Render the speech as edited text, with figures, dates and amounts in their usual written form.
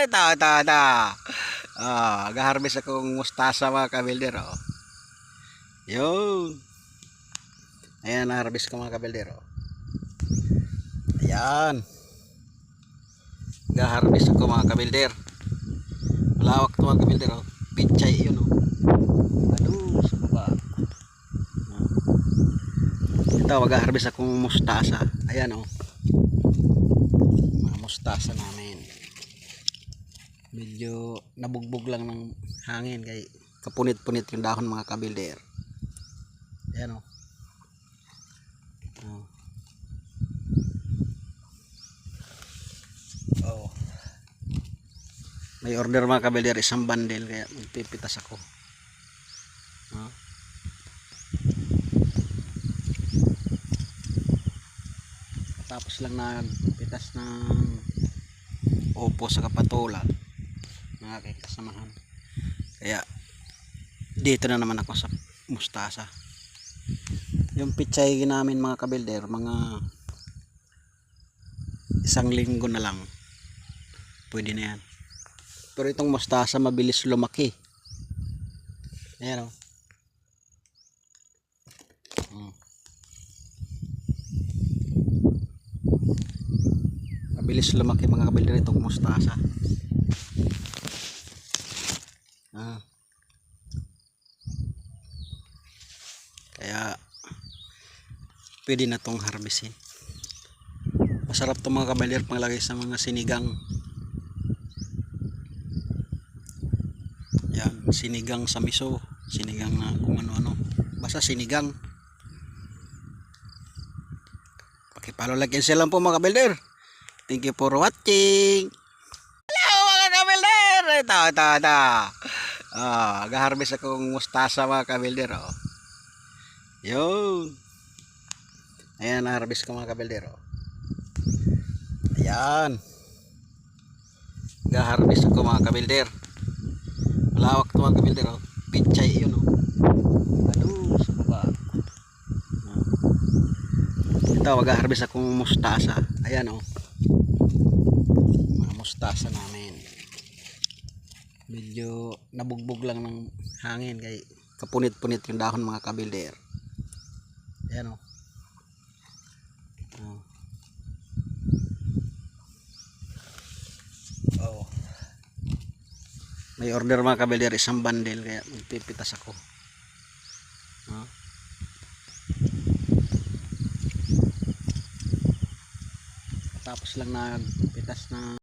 Ito. Mag-harvest akong mustasa mga kabilder. Oh. Yun. Ayan, na-harvest ko mga kabilder. Oh. Ayan. Mag-harvest ako mga kabilder. Malawak ito mga kabilder. Oh. Pichay yun. Oh. Ano, sa baba. Ito, mag-harvest akong mustasa. Ayan oh. Mga mustasa namin. Medyo nabugbog lang ng hangin kay kapunit-punit yung dahon mga kabilder. Ayan oh. Oh. May order mga kabilder, isang bundle kaya magpipitas ako. Oh. Tapos lang nagpitas ng upo sa kapatula ng aking kasamahan. Kaya dito na naman ako sa mustasa. Yung pichay namin mga kabilder, mga isang linggo na lang pwede na yan. Pero itong mustasa mabilis lumaki. Ayan o. Mabilis lumaki mga kabilder itong mustasa. Kaya pwede na tong harvestin. Masarap itong mga kabilder panglagay sa mga sinigang. Yan, sinigang sa miso, sinigang na kung ano-ano. Basta sinigang. Pakipalo, like and share lang po mga kabilder. Thank you for watching. Hello mga kabilder. Ito. Mag-harvest akong mustasa mga kabilder. Oh. Yun. Ayan, na-harvest ko mga kabilder. Oh. Ayan. Mag-harvest ako mga kabilder. Malawak ito mga kabilder. Oh. Pichay yun. Oh. Ano, sa baba. Ito, mag-harvest akong mustasa. Ayan oh. Mga mustasa namin. Medyo nabugbog lang ng hangin kay kapunit-punit yung dahon mga kabilder. Ayan oh. Oh. May order mga kabilder, isang bundle kaya magpipitas ako. Oh. Tapos lang nagpitas na